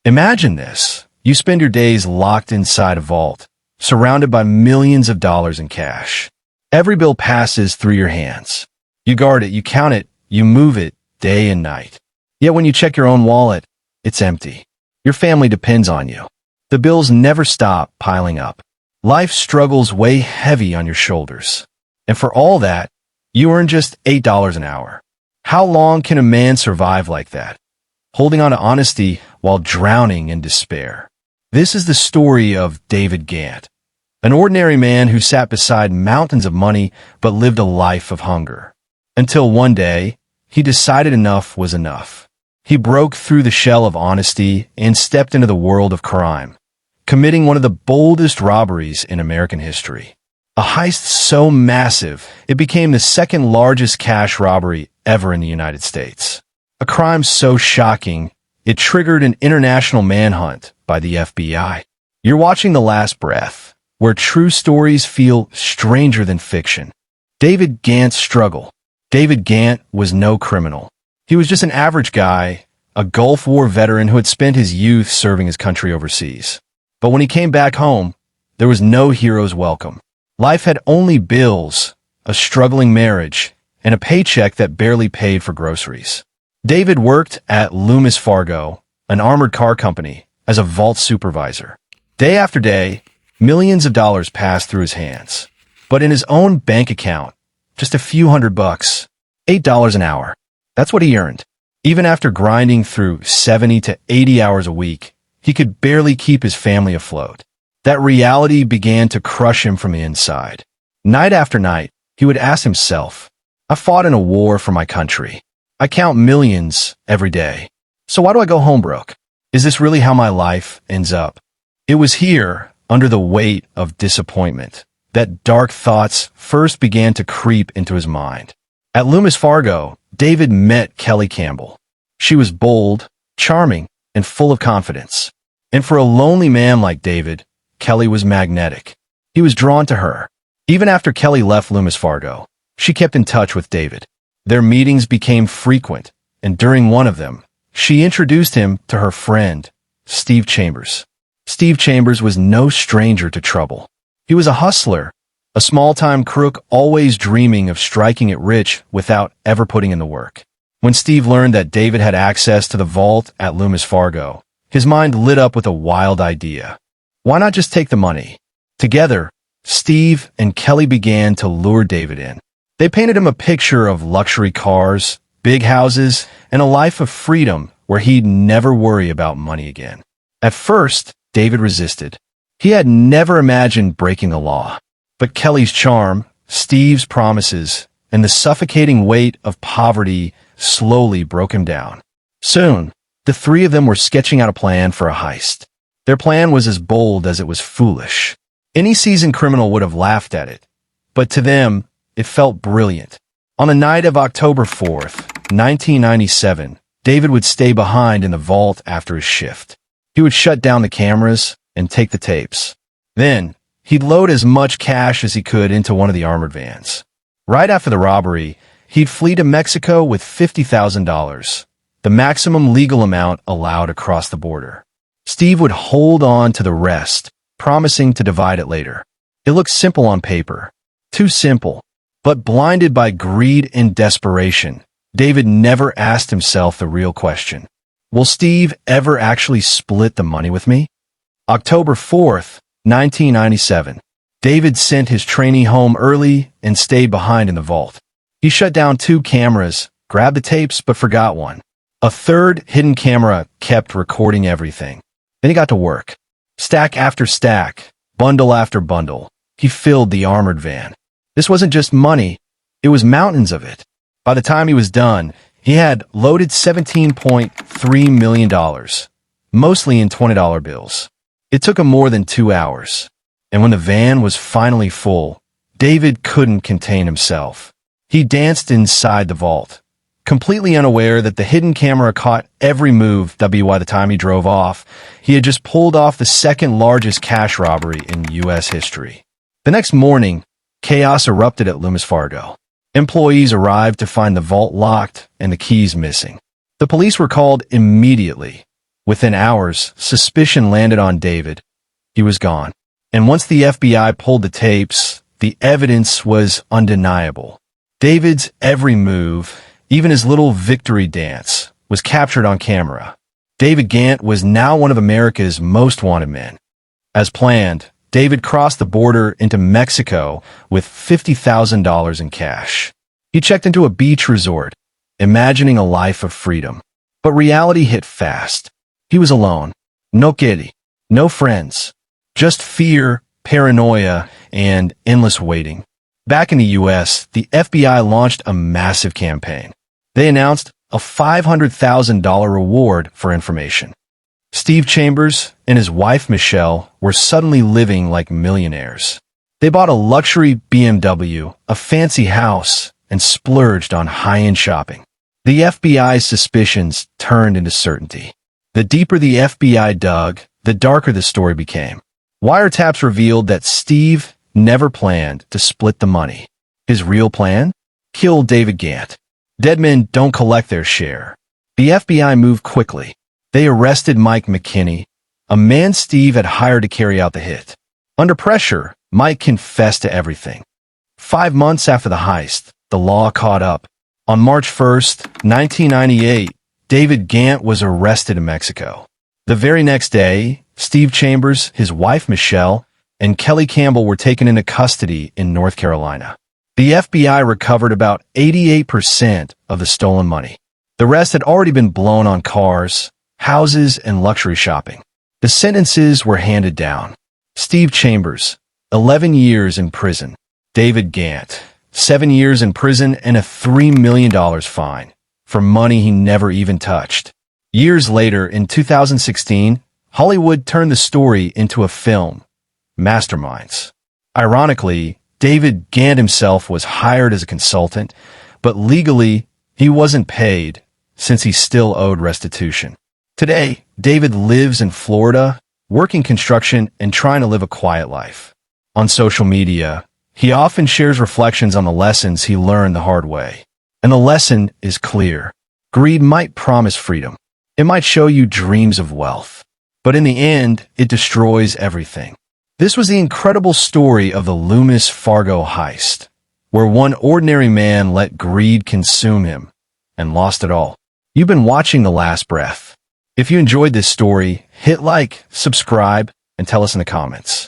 Imagine this. You spend your days locked inside a vault, surrounded by millions of dollars in cash. Every bill passes through your hands. You guard it, you count it, you move it day and night. Yet when you check your own wallet, it's empty. Your family depends on you. The bills never stop piling up. Life struggles weigh heavy on your shoulders. And for all that, you earn just $8 an hour. How long can a man survive like that? Holding on to honesty while drowning in despair. This is the story of David Ghantt, an ordinary man who sat beside mountains of money but lived a life of hunger. Until one day, he decided enough was enough. He broke through the shell of honesty and stepped into the world of crime, committing one of the boldest robberies in American history. A heist so massive, it became the second largest cash robbery ever in the United States. A crime so shocking, it triggered an international manhunt by the FBI. You're watching The Last Breath, where true stories feel stranger than fiction. David Gantt's struggle. David Ghantt was no criminal. He was just an average guy, a Gulf War veteran who had spent his youth serving his country overseas. But when he came back home, there was no hero's welcome. Life had only bills, a struggling marriage, and a paycheck that barely paid for groceries. David worked at Loomis Fargo, an armored car company, as a vault supervisor. Day after day, millions of dollars passed through his hands. But in his own bank account, just a few $100, $8 an hour. That's what he earned. Even after grinding through 70 to 80 hours a week, he could barely keep his family afloat. That reality began to crush him from the inside. Night after night, he would ask himself, I fought in a war for my country. I count millions every day. So why do I go home broke? Is this really how my life ends up? It was here, under the weight of disappointment, that dark thoughts first began to creep into his mind. At Loomis Fargo, David met Kelly Campbell. She was bold, charming, and full of confidence. And for a lonely man like David, Kelly was magnetic. He was drawn to her. Even after Kelly left Loomis Fargo, she kept in touch with David. Their meetings became frequent, and during one of them, she introduced him to her friend, Steve Chambers. Steve Chambers was no stranger to trouble. He was a hustler, a small-time crook always dreaming of striking it rich without ever putting in the work. When Steve learned that David had access to the vault at Loomis Fargo, his mind lit up with a wild idea. Why not just take the money? Together, Steve and Kelly began to lure David in. They painted him a picture of luxury cars, big houses, and a life of freedom where he'd never worry about money again. At first, David resisted. He had never imagined breaking the law. But Kelly's charm, Steve's promises, and the suffocating weight of poverty slowly broke him down. Soon, the three of them were sketching out a plan for a heist. Their plan was as bold as it was foolish. Any seasoned criminal would have laughed at it, but to them, it felt brilliant. On the night of October 4th, 1997, David would stay behind in the vault after his shift. He would shut down the cameras and take the tapes. Then, he'd load as much cash as he could into one of the armored vans. Right after the robbery, he'd flee to Mexico with $50,000, the maximum legal amount allowed across the border. Steve would hold on to the rest, promising to divide it later. It looked simple on paper. Too simple. But blinded by greed and desperation, David never asked himself the real question. Will Steve ever actually split the money with me? October 4th, 1997. David sent his trainee home early and stayed behind in the vault. He shut down 2 cameras, grabbed the tapes, but forgot one. A third hidden camera kept recording everything. Then he got to work. Stack after stack, bundle after bundle, he filled the armored van. This wasn't just money, it was mountains of it. By the time he was done, he had loaded $17.3 million, mostly in $20 bills. It took him more than 2 hours. And when the van was finally full, David couldn't contain himself. He danced inside the vault, completely unaware that the hidden camera caught every move. By the time he drove off, he had just pulled off the second largest cash robbery in U.S. history. The next morning, chaos erupted at Loomis Fargo. Employees arrived to find the vault locked and the keys missing. The police were called immediately. Within hours, suspicion landed on David. He was gone. And once the FBI pulled the tapes, the evidence was undeniable. David's every move, even his little victory dance, was captured on camera. David Ghantt was now one of America's most wanted men. As planned, David crossed the border into Mexico with $50,000 in cash. He checked into a beach resort, imagining a life of freedom. But reality hit fast. He was alone. No kitty. No friends. Just fear, paranoia, and endless waiting. Back in the U.S., the FBI launched a massive campaign. They announced a $500,000 reward for information. Steve Chambers and his wife Michelle were suddenly living like millionaires. They bought a luxury BMW, a fancy house, and splurged on high-end shopping. The FBI's suspicions turned into certainty. The deeper the FBI dug, the darker the story became. Wiretaps revealed that Steve never planned to split the money. His real plan? Kill David Ghantt. Dead men don't collect their share. The FBI moved quickly. They arrested Mike McKinney, a man Steve had hired to carry out the hit. Under pressure, Mike confessed to everything. 5 months after the heist, the law caught up. On March 1st, 1998, David Ghantt was arrested in Mexico. The very next day, Steve Chambers, his wife Michelle, and Kelly Campbell were taken into custody in North Carolina. The FBI recovered about 88% of the stolen money. The rest had already been blown on cars, houses, and luxury shopping. The sentences were handed down. Steve Chambers, 11 years in prison. David Ghantt, 7 years in prison and a $3 million fine for money he never even touched. Years later, in 2016, Hollywood turned the story into a film, Masterminds. Ironically, David Ghantt himself was hired as a consultant, but legally, he wasn't paid since he still owed restitution. Today, David lives in Florida, working construction and trying to live a quiet life. On social media, he often shares reflections on the lessons he learned the hard way. And the lesson is clear. Greed might promise freedom. It might show you dreams of wealth. But in the end, it destroys everything. This was the incredible story of the Loomis Fargo Heist, where one ordinary man let greed consume him and lost it all. You've been watching The Last Breath. If you enjoyed this story, hit like, subscribe, and tell us in the comments.